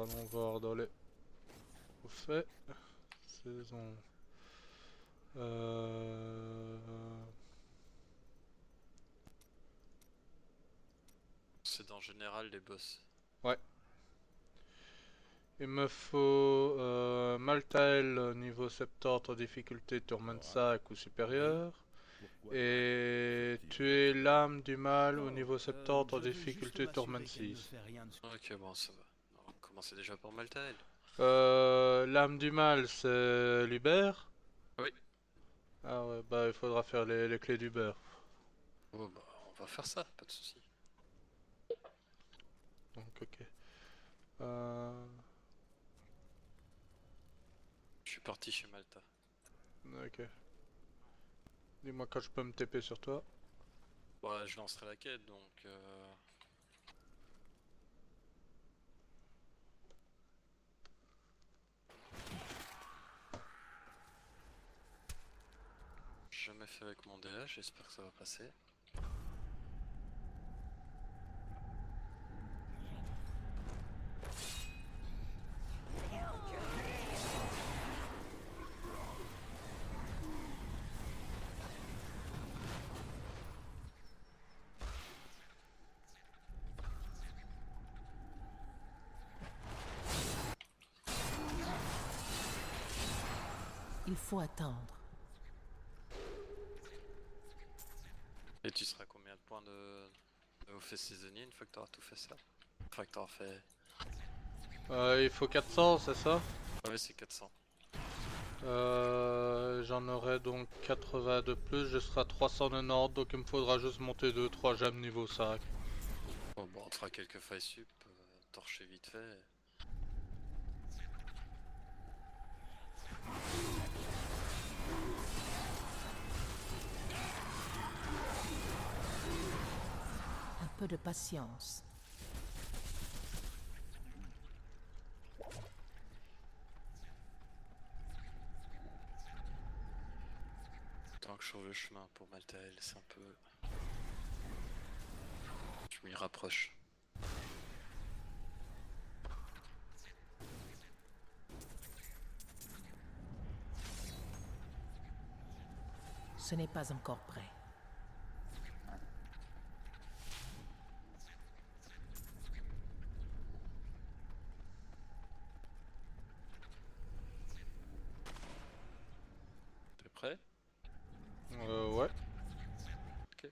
allons voir dans les faits. Saison. C'est en général les boss. Ouais. Il me faut Maltael niveau 70 en difficulté Tourment 5 ou supérieur. Et tuer l'âme du mal au niveau 70 en difficulté Tourment 6. Ok, bon, ça va. On va commencer déjà par Maltael. L'âme du mal c'est l'Uber. Oui. Ah ouais, bah il faudra faire les clés d'Uber. Oh, bah, on va faire ça, pas de soucis. Donc ok. Euh, Je suis parti chez Malta. ok. Dis-moi quand je peux me TP sur toi. Bah, je lancerai la quête donc. Jamais fait avec mon DH, j'espère que ça va passer. Il faut attendre. Et tu seras combien de points de fait saisonnier une fois que tu auras tout fait ça? Une fois que tu auras fait. Il faut 400, c'est ça? Ouais, c'est 400. J'en aurai donc 80 de plus, je serai à 390, donc il me faudra juste monter 2-3 gemmes niveau 5. Bon, on fera quelques failles sup, torcher vite fait. Un peu de patience. Tant que je suis sur le chemin pour Maltael, c'est un peu. Je m'y rapproche. Ce n'est pas encore prêt. T'es prêt? Ouais. Ok.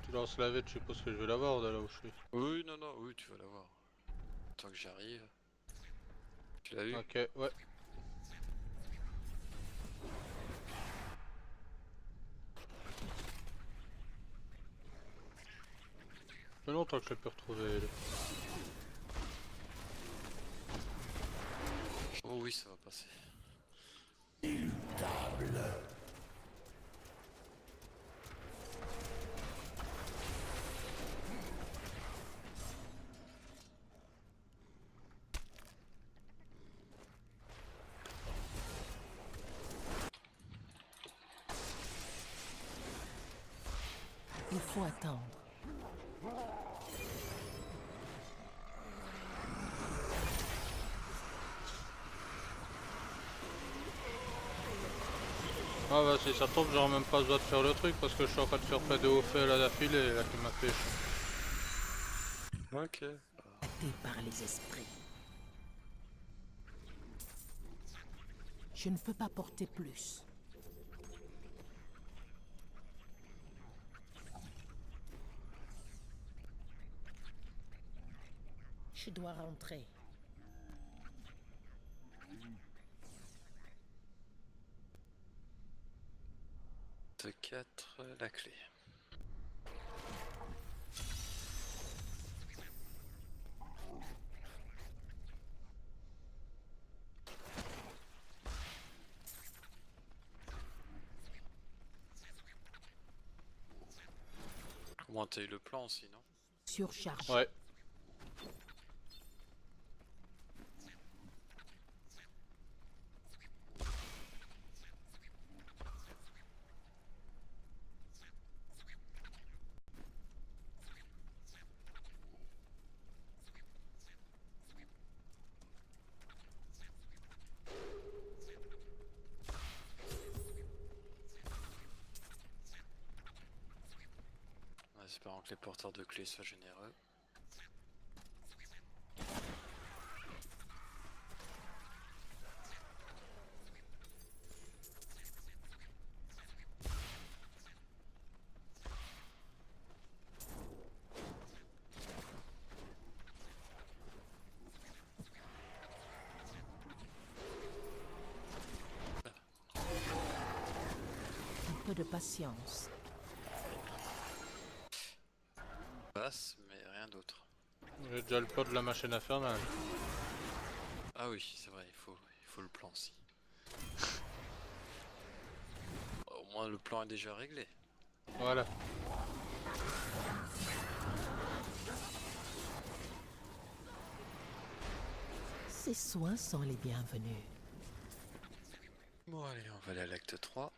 Tu lances la vête, je suppose que je vais l'avoir de là où je suis. Oui, non, non, oui, tu vas l'avoir. Tant que j'arrive. Tu l'as eu? Ok, ouais. Ça fait longtemps que je l'ai pu retrouver. Oh oui, ça va passer. Il faut attendre. Ah bah si ça tombe, j'aurai même pas besoin de faire le truc parce que je suis en train de faire près de hauts faits à d'affilée là qui m'a fait chier. Ok. Aidé par les esprits. Je ne peux pas porter plus. Je dois rentrer. De 4, la clé. Comment t'as eu le plan aussi, non? Surchargé. Ouais. que les porteurs de clés soient généreux. Un peu de patience. Passe, mais rien d'autre. J'ai déjà le pot de la machine infernale. Ah oui, c'est vrai, il faut le plan aussi. Au moins le plan est déjà réglé. Voilà. Ces soins sont les bienvenus. Bon allez, on va aller à l'acte 3.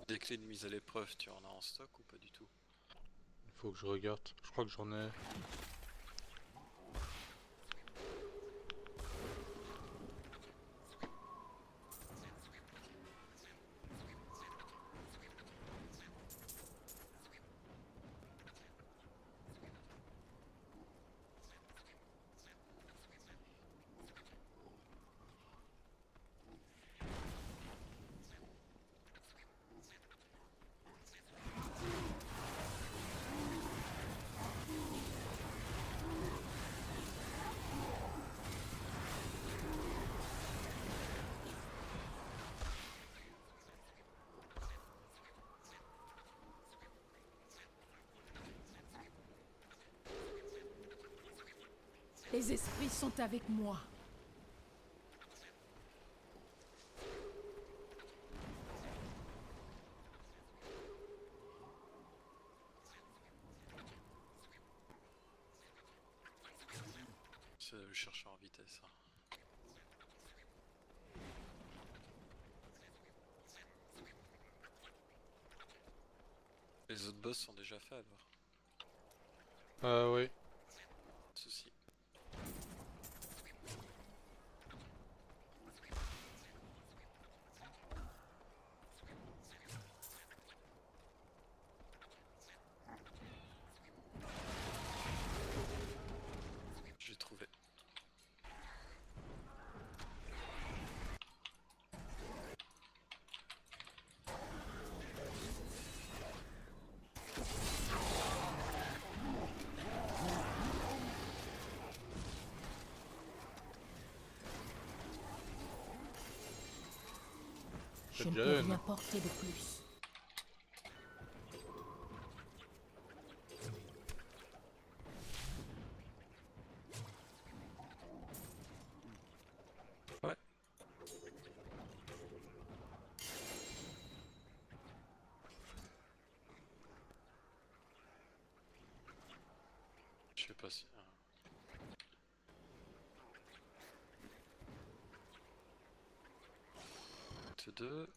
Des clés de mise à l'épreuve, tu en as en stock ou pas du tout? Il faut que je regarde. Je crois que j'en ai. Les esprits sont avec moi. C'est le chercher en vitesse. Hein. Les autres boss sont déjà faits alors. Oui. Pas de soucis. J'ai trouvé. Je ne déjà peux une. rien porter de plus. Ouais. Je sais pas si... Acte 2.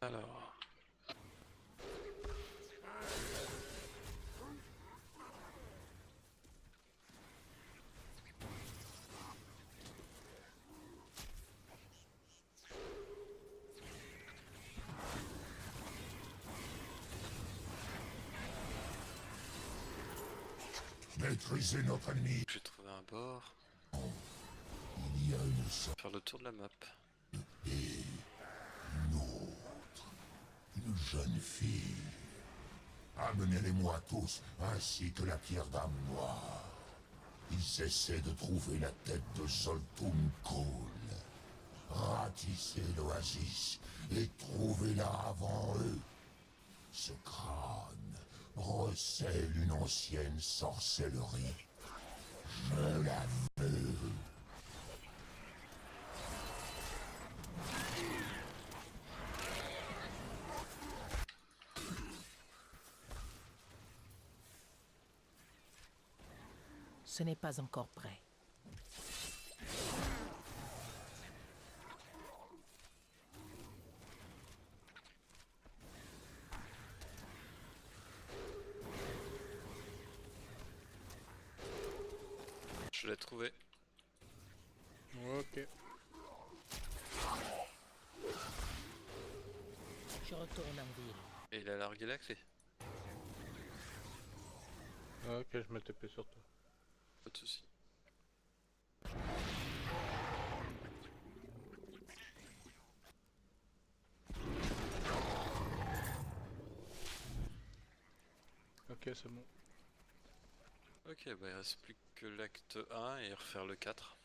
Alors... Maîtriser notre ennemi. J'ai trouvé un bord. Il y a une sorte Faire le tour de la map. autre. Une jeune fille. Amenez-les-moi tous, ainsi que la pierre d'âme noire. Ils essaient de trouver la tête de Zoltun Kulle. Ratissez l'oasis et trouvez-la avant eux. Ce crâne recèle une ancienne sorcellerie. Je la veux. Ce n'est pas encore prêt. Je l'ai trouvé. Ok. Je retourne en ville. Et il a largué la clé. Ok, je me TP sur toi. Pas de soucis. Ok, c'est bon. Ok, bah il reste plus que l'acte 1 et refaire le 4.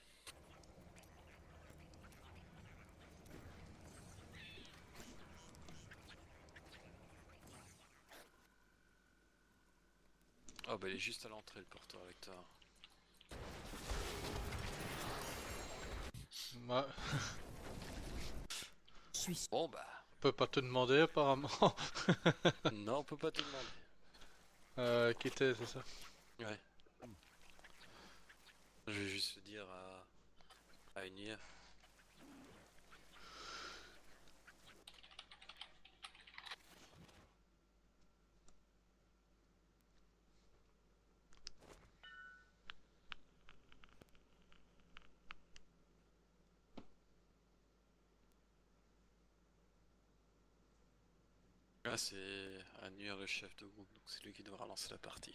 Oh bah il est juste à l'entrée le porteur lecteur. Ouais. Je suis Bon bah, On peut pas te demander apparemment. non on peut pas te demander. Quitter, c'est ça. Ouais. Je vais juste le dire à Unir. Ah c'est Anur le chef de groupe, donc c'est lui qui devra lancer la partie.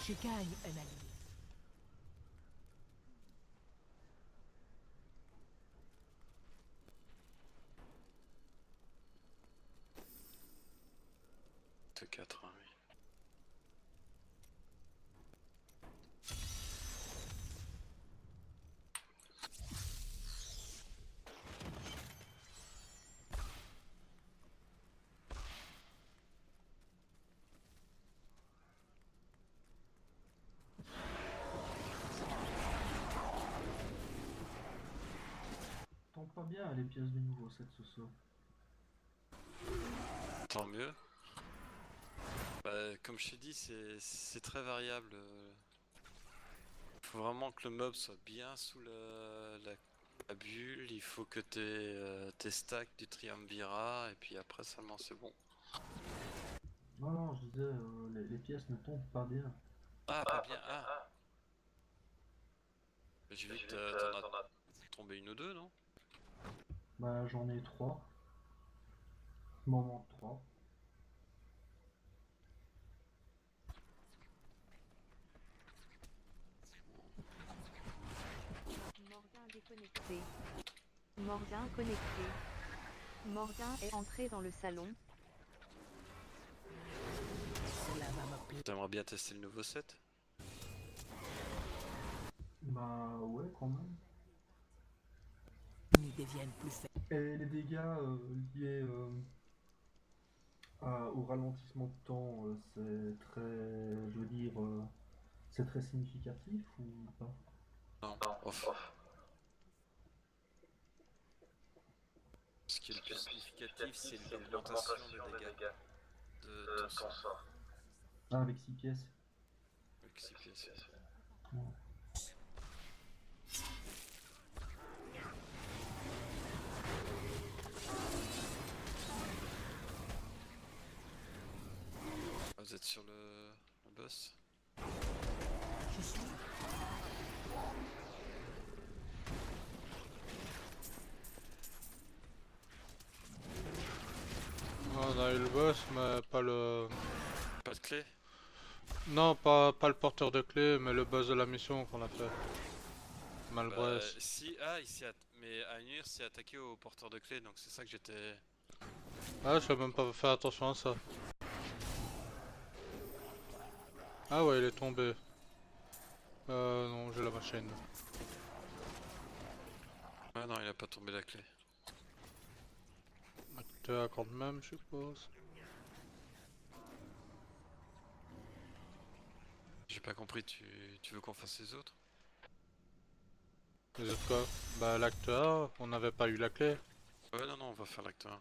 Je gagne un allié. Acte 4, hein, oui. Tombe pas bien les pièces du nouveau set ce soir. Tant mieux. Bah, comme je t'ai dit, c'est très variable. Faut vraiment que le mob soit bien sous la bulle, il faut que tes stacks du triumvirat, et puis après seulement c'est bon. Non, non, je disais, les pièces ne tombent pas bien. Ah, pas bien, ah! J'ai vu que t'en as tombé une ou deux, non? Bah, j'en ai 3. Moment 3. Morgan déconnecté. Morgan connecté. Morgan est entré dans le salon. Cela va me plaire. T'aimerais bien tester le nouveau set? Bah, ouais, quand même. Ils deviennent plus faibles. Et les dégâts liés au ralentissement de temps, c'est très, je veux dire, c'est très significatif ou pas? Non, off. Ce qui est le plus significatif, c'est l'augmentation de dégâts de ton sort. Ah, avec 6 pièces. Avec 6 pièces. Ouais. Ah, vous êtes sur le boss? Je suis On a eu le boss, mais pas le... Pas de clé? Non, pas le porteur de clé, mais le boss de la mission qu'on a fait. Malbresse. Si, mais Anur s'est attaqué au porteur de clé, donc c'est ça que j'étais... Ah, je vais même pas faire attention à ça. Ah ouais, il est tombé. Non, j'ai la machine. Ah non, il a pas tombé la clé. Acte accorde même, je suppose. J'ai pas compris, tu veux qu'on fasse les autres? Les autres quoi? Bah l'acte A, on n'avait pas eu la clé. Ouais, non, on va faire l'acte 1.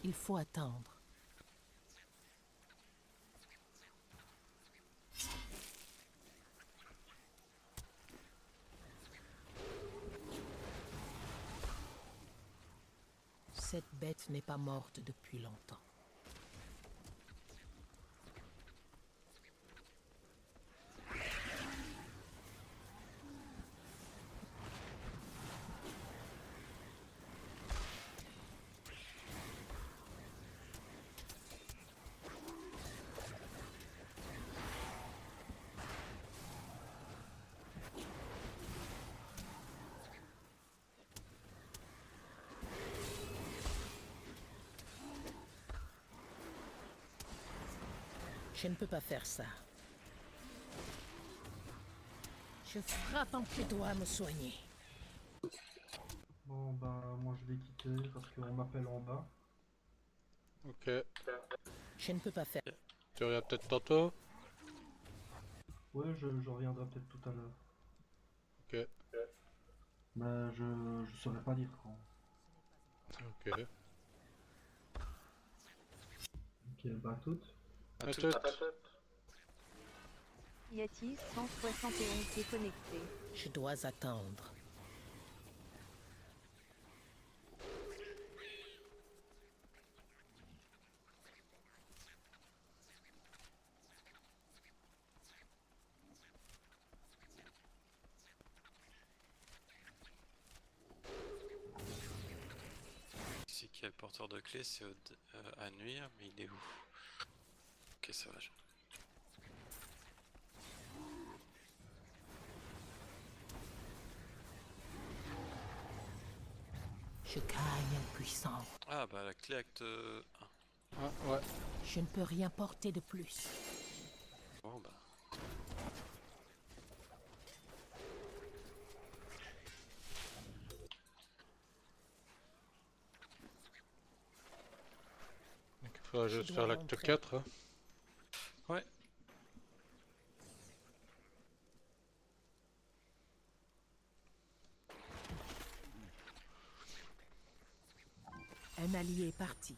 Il faut attendre. Cette bête n'est pas morte depuis longtemps. Je ne peux pas faire ça. Je frappe en que tu dois me soigner. Bon, ben, moi je vais quitter parce qu'on m'appelle en bas. Ok. Je ne peux pas faire. Tu reviens peut-être tantôt? Ouais, je reviendrai peut-être tout à l'heure. Ok. Mais je saurais pas dire quand. Ok. Ok, bah à toutes. À toutes. Yati 171 est connecté. Je dois attendre. Ici qui est le porteur de clé, c'est à nuire, mais il est où? Ok, ça va. Je gagne en puissance. Ah bah la clé acte 1. Ah, ouais. Je ne peux rien porter de plus. Bon bah. Donc il faudra juste dois faire l'acte rentrer. 4. Hein. Ouais. Un allié est parti,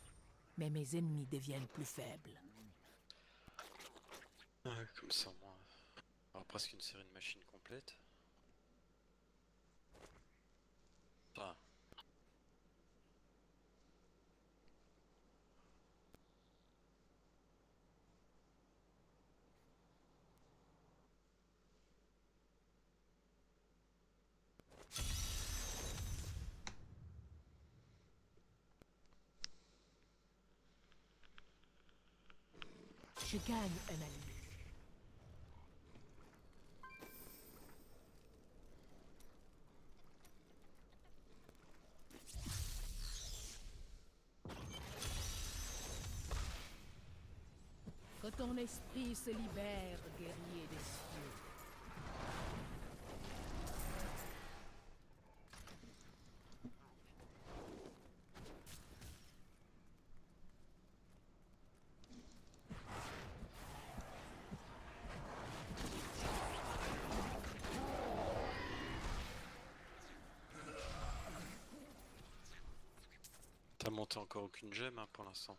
mais mes ennemis deviennent plus faibles. Comme ça, moi. Alors, presque une série de machines complète. Ah. Je gagne un allié. Que ton esprit se libère, guerrier des cieux. T'as monté encore aucune gemme hein, pour l'instant.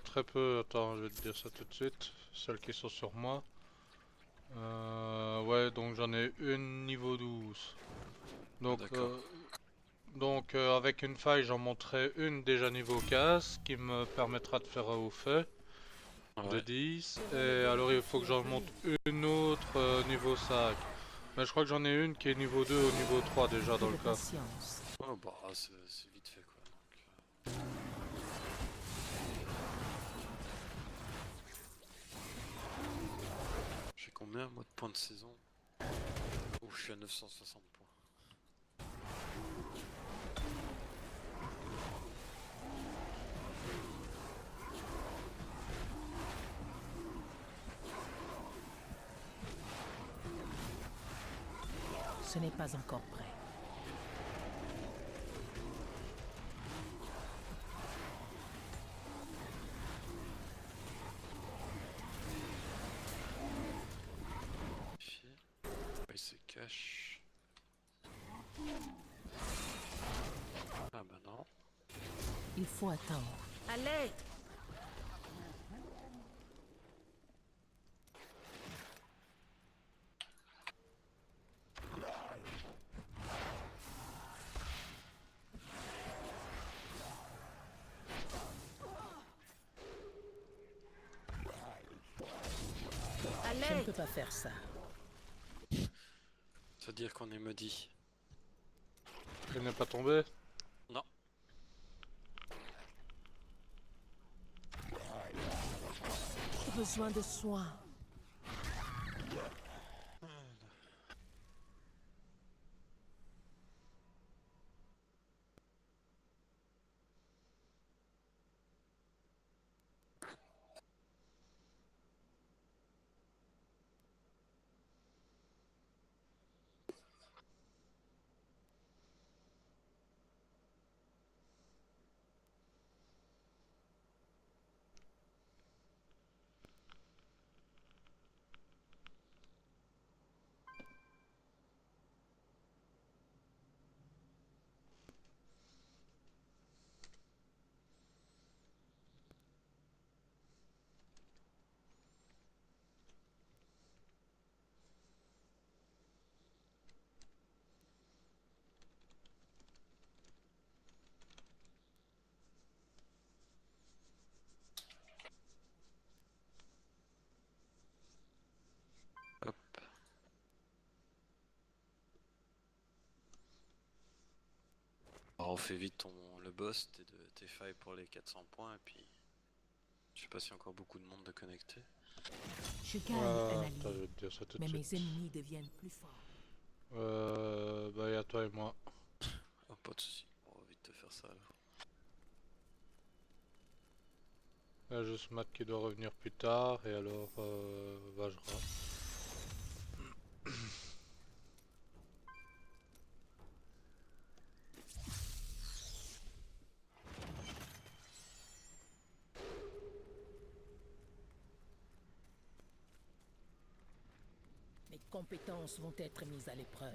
Très peu, attends, je vais te dire ça tout de suite. Celles qui sont sur moi. Ouais, donc j'en ai une niveau 12. Donc, D'accord. Avec une faille, j'en monterai une déjà niveau 15 qui me permettra de faire au feu de Ouais. 10. Et alors il faut que j'en monte une autre niveau 5. Mais je crois que j'en ai une qui est niveau 2 ou niveau 3 déjà dans De le cas. patience. Oh bah c'est vite fait quoi. Donc, j'ai combien moi de points de saison? Oh je suis à 960 points. Ce n'est pas encore prêt. Vérifier. Il se cache. Ah bah non. Il faut attendre. Allez! Je ne peux pas faire ça. Ça veut dire qu'on est maudit. Il n'est pas tombé. Non. J'ai besoin de soins. Hop. Alors on fait vite le boss, tes failles pour les 400 points et puis je sais pas s'il y a encore beaucoup de monde de connecté. Je gagne un Attends, je allié, vais te dire ça tout de mais mes suite. ennemis deviennent plus forts. Bah, y a toi et moi. Oh, pas de soucis, on va vite te faire ça alors. Il y a juste Matt qui doit revenir plus tard et alors Vajra. Mes compétences vont être mises à l'épreuve.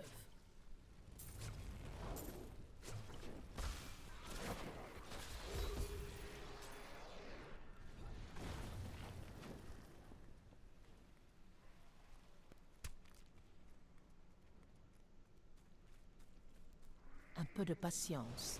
Un peu de patience.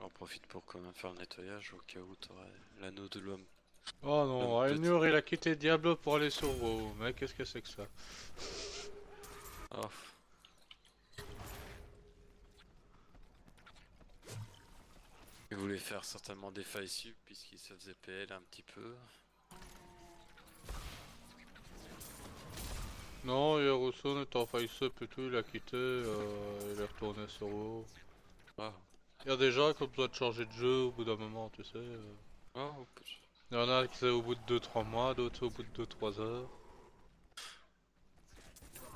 On profite pour quand même faire le nettoyage au cas où t'aurais l'anneau de l'homme. Oh non, Ainur il a quitté Diablo pour aller sur WoW. Mais qu'est-ce que c'est que ça? Oh. Il voulait faire certainement des failles sup puisqu'il se faisait PL un petit peu. Non, Yerusun était en faille sup et tout, il a quitté, il est retourné sur WoW. Oh. Il y a des gens qui ont besoin de changer de jeu au bout d'un moment, tu sais. Oh. Il y en a qui c'est au bout de 2-3 mois, d'autres au bout de 2-3 heures.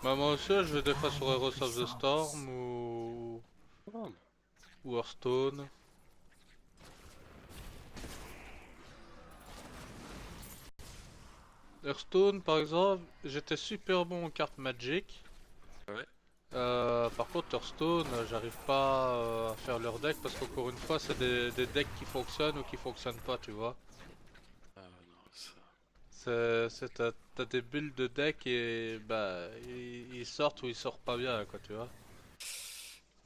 Bah moi aussi je vais des fois sur Heroes of the Storm ou Hearthstone. Hearthstone par exemple, j'étais super bon en cartes Magic. Ouais. Par contre Hearthstone, j'arrive pas à faire leur deck parce qu'encore une fois c'est des decks qui fonctionnent ou qui fonctionnent pas, tu vois. Ah non, ça... T'as des builds de deck et bah ils sortent ou ils sortent pas bien quoi, tu vois.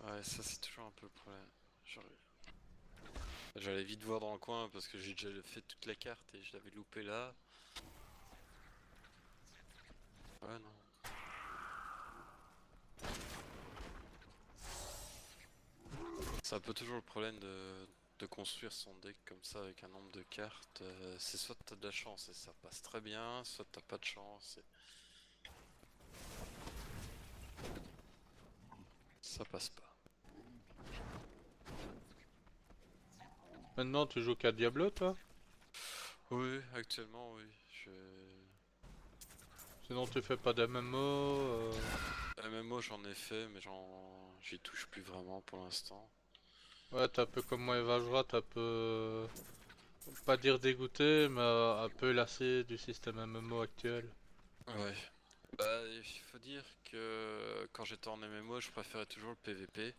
Ouais, ça c'est toujours un peu le problème. J'allais vite voir dans le coin parce que j'ai déjà fait toute la carte et je l'avais loupé là. Ouais, non. C'est un peu toujours le problème de construire son deck comme ça avec un nombre de cartes. C'est soit t'as de la chance et ça passe très bien, soit t'as pas de chance et... ça passe pas. Maintenant, tu joues qu'à Diablo, toi? Oui, actuellement, oui. Sinon, tu fais pas d'MMO MMO, j'en ai fait, mais j'y touche plus vraiment pour l'instant. Ouais, t'es un peu comme moi, Evajra, t'es un peu... Pas dire dégoûté, mais un peu lassé du système MMO actuel. Ouais. Bah, il faut dire que quand j'étais en MMO, je préférais toujours le PVP.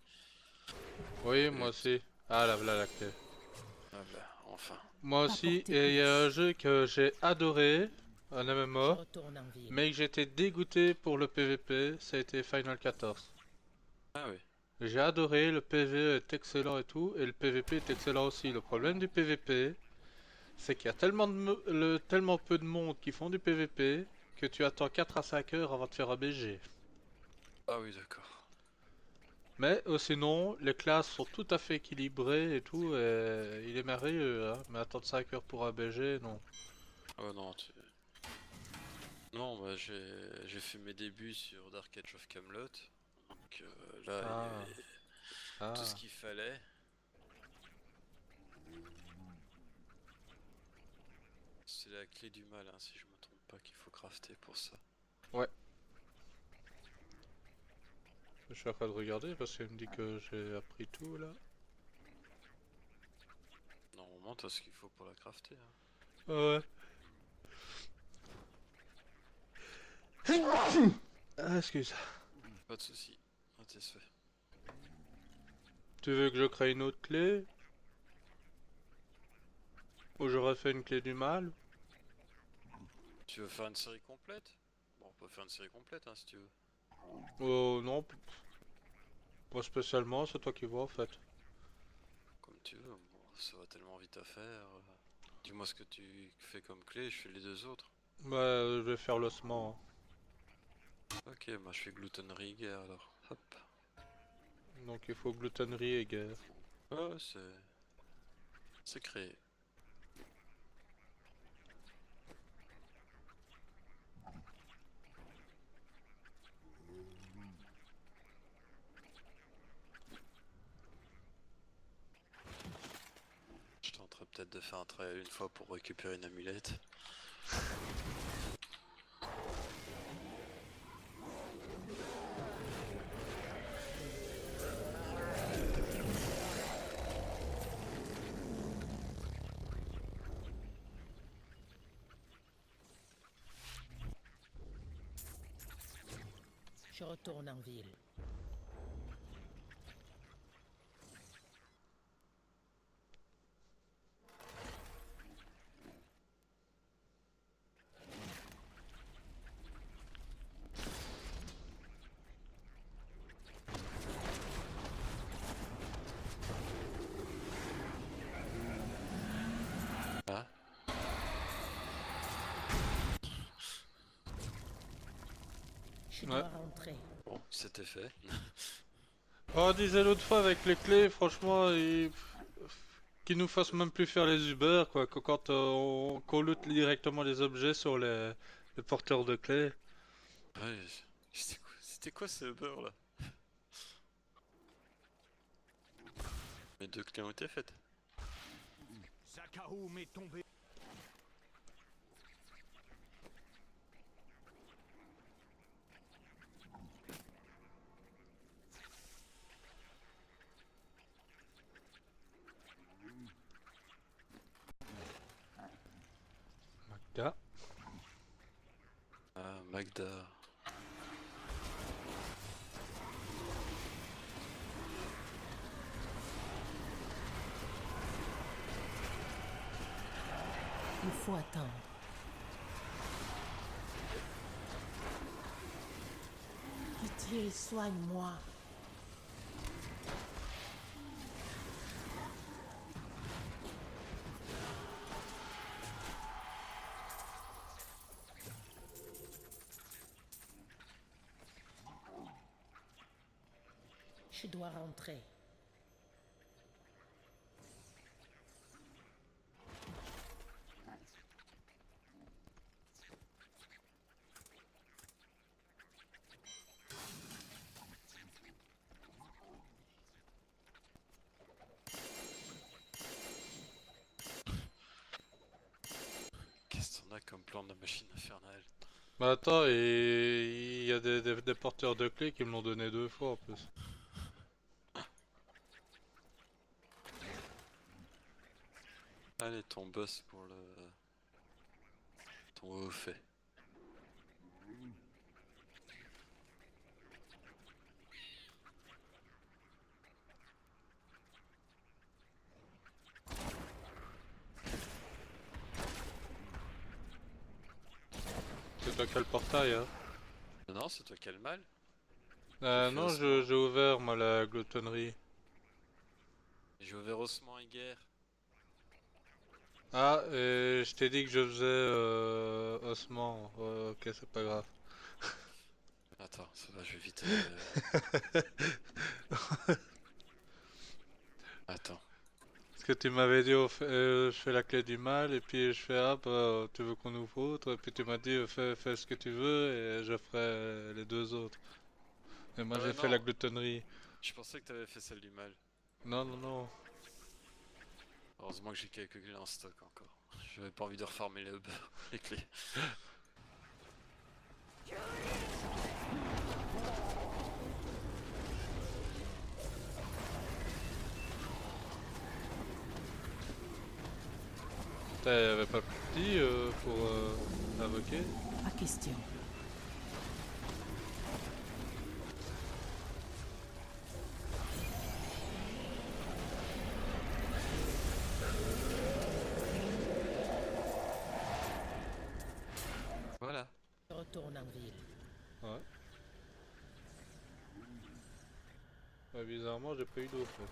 Oui, moi Et... aussi. Ah, là, voilà la clé. Ah bah, enfin. Moi aussi, Apportez et il y a un plus. jeu que j'ai adoré, un Je MMO, retourne en ville. mais que j'étais dégoûté pour le PVP, ça a été Final 14. Ah oui. J'ai adoré, le PV est excellent et tout, et le PVP est excellent aussi. Le problème du PVP, c'est qu'il y a tellement peu de monde qui font du PVP que tu attends 4 à 5 heures avant de faire un BG. Ah oui, d'accord. Mais sinon, les classes sont tout à fait équilibrées et tout, et il est merveilleux, hein. Mais attendre 5 heures pour un BG, non. Oh non, non, bah, j'ai fait mes débuts sur Dark Age of Camelot. Donc là, il y Ah, avait tout ce ah. qu'il fallait. C'est la clé du mal, hein, si je me trompe pas, qu'il faut crafter pour ça. Ouais. Je suis en train de regarder parce qu'il me dit que j'ai appris tout là. Normalement, t'as ce qu'il faut pour la crafter. Hein. Ah ouais. Ah, excuse. Pas de soucis, satisfait. Tu veux que je crée une autre clé? Ou je refais une clé du mal? Tu veux faire une série complète? Bon, on peut faire une série complète, hein, si tu veux. Oh non, pas spécialement, c'est toi qui vois en fait. Comme tu veux, bon, ça va tellement vite à faire. Dis-moi ce que tu fais comme clé, je fais les deux autres. Bah, je vais faire l'ossement, Ok, moi je fais gloutonnerie, guerre alors. Hop. hein. Donc il faut gloutonnerie et guerre. Ouais, c'est créé. Je tenterai peut-être de faire un trial une fois pour récupérer une amulette. Je retourne en ville. Ah, Je Ouais. dois rentrer. bon, c'était fait. Oh, on disait l'autre fois avec les clés, franchement, qu'ils nous fassent même plus faire les Uber, quoi, que quand qu'on loot directement les objets sur les porteurs de clés. Ouais, c'était quoi ce beurre là? Mes deux clés ont été faites. Zakaoum est tombé. Magda. Ah, Magda. Il faut attendre. Pitié, soigne-moi. Je dois rentrer. a comme plan de machine infernale. Bah attends, et il y a des porteurs de clés qui me l'ont donné 2 fois en plus. Allez, ton boss pour le... ton haut fait. C'est toi qui as le portail, hein? Non, c'est toi qui as le mal. Non, osement. j'ai ouvert moi la gloutonnerie. J'ai ouvert ossement et guerre. Ah, et je t'ai dit que je faisais ossement. Ouais, ok, c'est pas grave. Attends, ça va, je vais vite... Attends. Parce que tu m'avais dit, je fais la clé du mal, et puis je fais, ah bah, tu veux qu'on ouvre autre, et puis tu m'as dit, fais ce que tu veux, et je ferai les 2 autres. Et moi Ah j'ai ouais, fait la non. gloutonnerie. Je pensais que t'avais fait celle du mal. Non, non, non. Heureusement que j'ai quelques clés en stock encore. J'avais pas envie de refarmer les clés. T'avais pas petit pour invoquer? Pas question. Voilà. Je retourne en ville. Ouais. Ouais, bizarrement, j'ai pas eu d'eau en fait.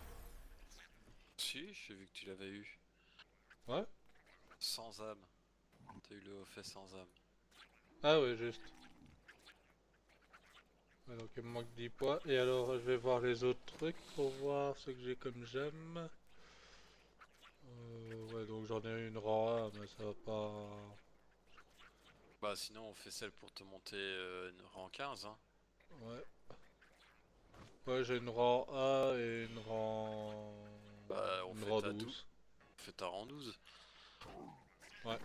Si, j'ai vu que tu l'avais eu. Ouais? Sans âme. T'as eu le haut fait sans âme. Ah ouais, juste. Ouais, donc il me manque 10 points. Et alors, je vais voir les autres trucs pour voir ce que j'ai comme gemme. Ouais, donc j'en ai une rang 1, mais ça va pas... Bah sinon on fait celle pour te monter une rang 15 hein. Ouais. Ouais, j'ai une rang A et une rang... Bah on une fait rang ta 12. On fait ta rang 12. Ouais.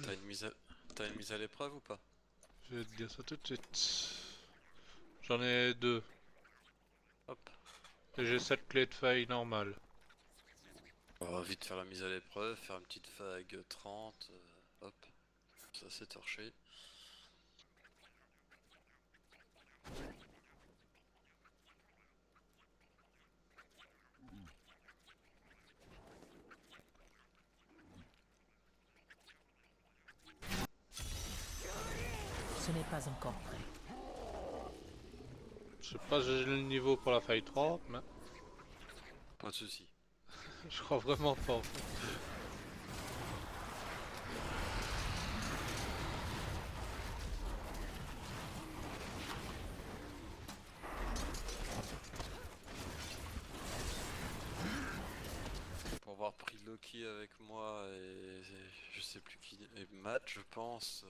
T'as une mise à l'épreuve ou pas? Je vais te dire ça tout de suite. J'en ai 2. Hop. Et j'ai 7 clés de faille normales. On va vite faire la mise à l'épreuve, faire une petite vague 30. Hop. Ça c'est torché. Ce n'est pas encore prêt. Je sais pas si j'ai le niveau pour la faille 30, mais Pas de soucis. je crois vraiment pas en fait. Pour avoir pris Loki avec moi et je sais plus qui, et Matt je pense,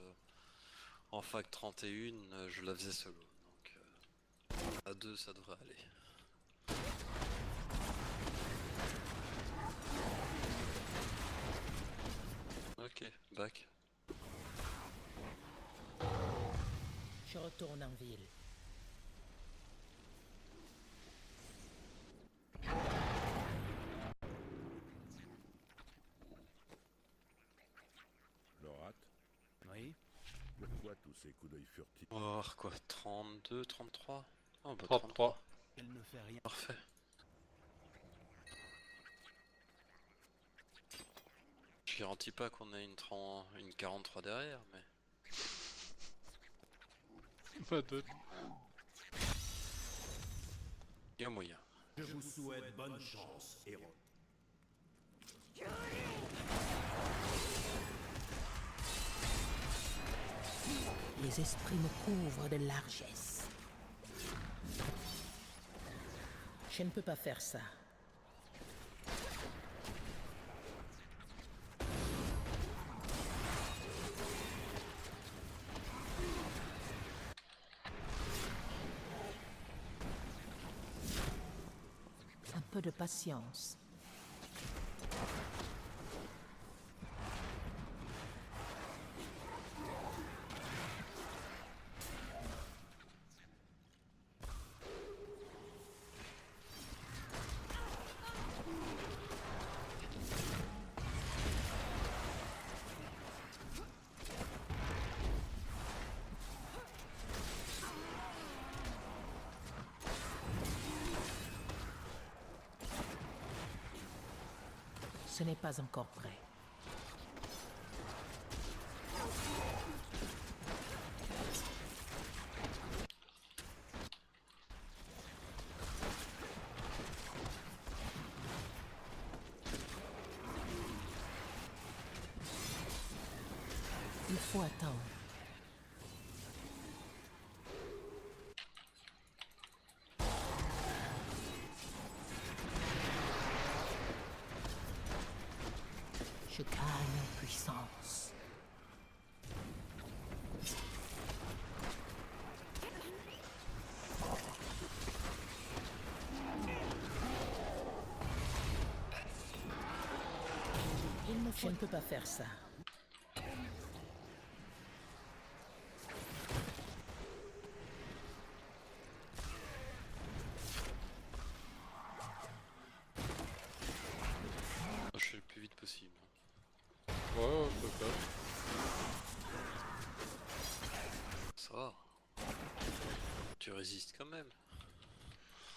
en fac 31, je la faisais solo. Donc à 2 ça devrait aller. Ok, back. Je retourne en ville. Lorat, Oui. pourquoi tous ces coups d'œil furtifs? On va voir quoi, 32, 33? Oh bah 33. Elle ne fait rien. Parfait. Je garantis pas qu'on ait une 43 derrière, mais... Pas de... Il y a moyen. Je vous souhaite bonne chance, héros. Les esprits me couvrent de largesse. Je ne peux pas faire ça. Un peu de patience. Ce n'est pas encore prêt. Il faut attendre. Je gagne en puissance. Je ne peux pas faire ça. Je fais le plus vite possible. Ouais, c'est ça. Ça va. Tu résistes quand même.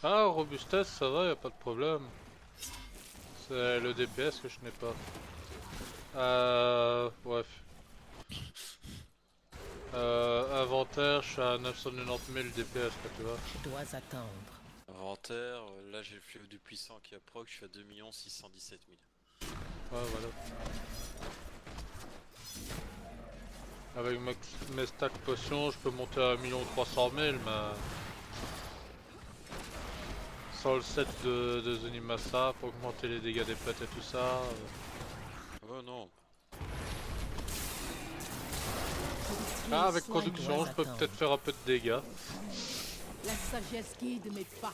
Ah, robustesse, ça va, y a pas de problème. C'est le DPS que je n'ai pas. Bref. Inventaire, je suis à 990 000 DPS, quoi, tu vois. Je dois attendre. Inventaire, là j'ai le fléau du puissant qui a proc, je suis à 2 617 000. Ouais, voilà. Avec mes stacks potions, je peux monter à 1 300 000, mais... Sans le set de Zunimasa pour augmenter les dégâts des pets et tout ça. Oh non. Ah, avec Soin production, doit je peux attendre. peut-être faire un peu de dégâts. La sagesse guide mes pas.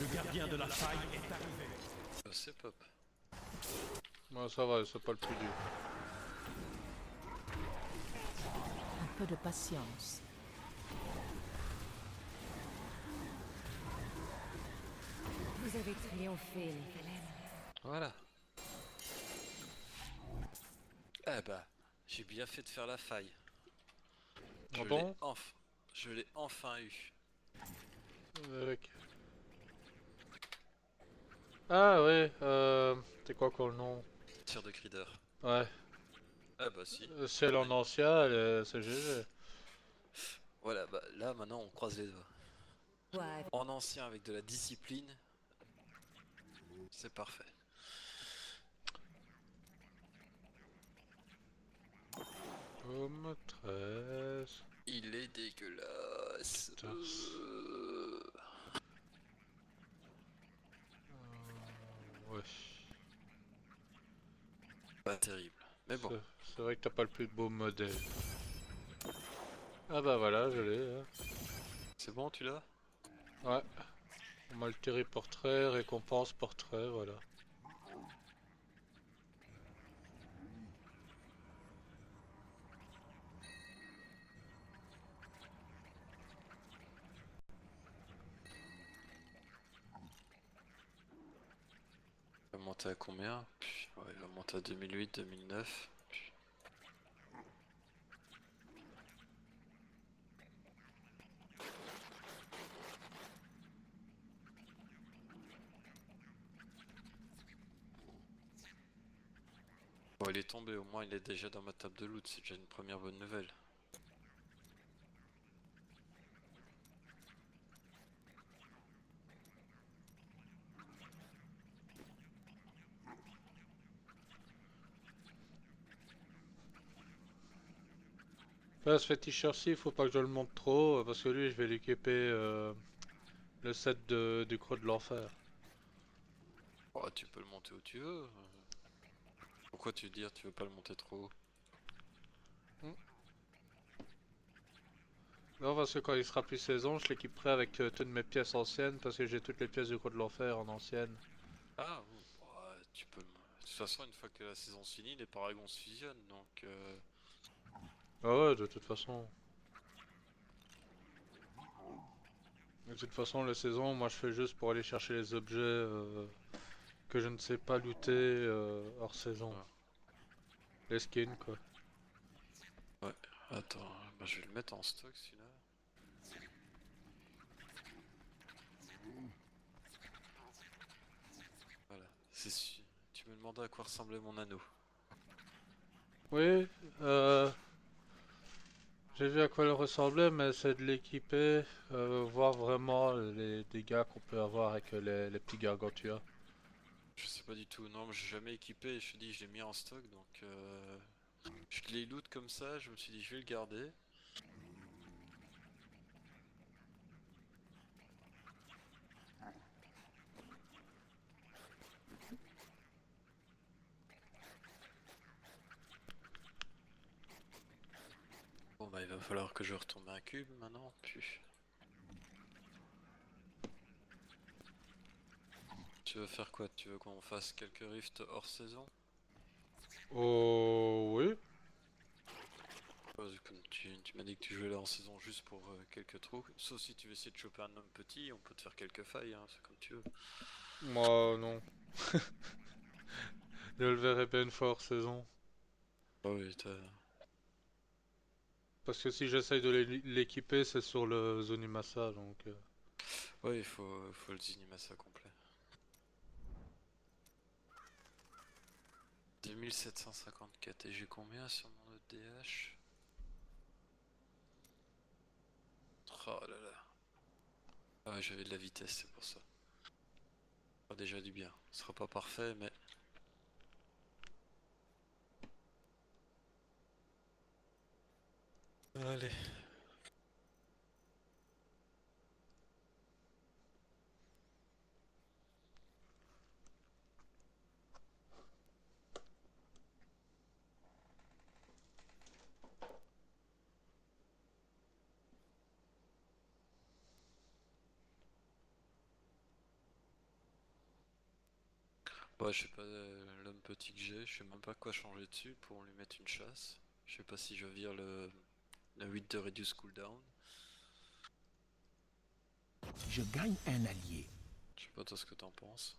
Le gardien de la faille est arrivé. C'est pop. Ouais, ça va, c'est pas le plus dur. Un peu de patience. Vous avez triomphé, les Velen. Voilà. Eh bah, j'ai bien fait de faire la faille. Ah bon? Je l'ai enfin eu. Avec... Ah ouais, c'est quoi encore le nom? Tir de Crider. Ouais, Ah bah si. si elle en ancien, c'est GG. Voilà, bah là maintenant on croise les doigts. Ouais. En ancien avec de la discipline, c'est parfait. Pomme 13. Il est dégueulasse. Putain. Ouais. Pas terrible. Mais bon. C'est vrai que t'as pas le plus beau modèle. Ah bah voilà, je l'ai. Hein. C'est bon, tu l'as? Ouais. On m'a altéré portrait, récompense portrait, voilà. Il va monter à combien? Ouais, il va monter à 2008, 2009. Bon, il est tombé, au moins il est déjà dans ma table de loot, c'est déjà une première bonne nouvelle. Là, ce féticheur-ci, il faut pas que je le monte trop, parce que lui, je vais l'équiper le set du creux de l'enfer. Oh, tu peux le monter où tu veux. Pourquoi tu dire tu veux pas le monter trop haut? Non, parce que quand il sera plus saison, je l'équiperai avec toutes mes pièces anciennes, parce que j'ai toutes les pièces du creux de l'enfer en ancienne. Ah, ouais, tu peux. De toute façon, une fois que la saison se finit, les paragons se fusionnent, donc. Ah ouais, de toute façon. De toute façon, la saison, moi je fais juste pour aller chercher les objets que je ne sais pas looter hors saison. Ouais. Les skins, quoi. Ouais, attends, bah, je vais le mettre en stock celui-là. Tu me demandais à quoi ressemblait mon anneau. Oui, j'ai vu à quoi il ressemblait, mais c'est de l'équiper, voir vraiment les dégâts qu'on peut avoir avec les petits gargantua. Je sais pas du tout, non, j'ai jamais équipé, je te dis, je l'ai mis en stock, donc je l'ai loot comme ça, je me suis dit, je vais le garder. Bon bah il va falloir que je retourne un cube maintenant, puis... Tu veux faire quoi? Tu veux qu'on fasse quelques rifts hors saison? Oh oui, Comme tu m'as dit que tu jouais là en saison juste pour quelques trous. Sauf si tu veux essayer de choper un homme petit, on peut te faire quelques failles, hein, c'est comme tu veux. moi non. Je le verrai bien une fois hors saison. Ah oui, Parce que si j'essaye de l'équiper, c'est sur le Zonimasa, donc... ouais, il faut le Zinimasa complet. 2754 et j'ai combien sur mon autre DH? Oh là là. Ah ouais, j'avais de la vitesse, c'est pour ça. Pas déjà du bien. Ce sera pas parfait, mais... Allez. Ouais, je sais pas l'homme petit que j'ai, je sais même pas quoi changer dessus pour lui mettre une chasse. Je sais pas si je vire le 8 de Reduce Cooldown. Je gagne un allié. Je sais pas toi ce que t'en penses.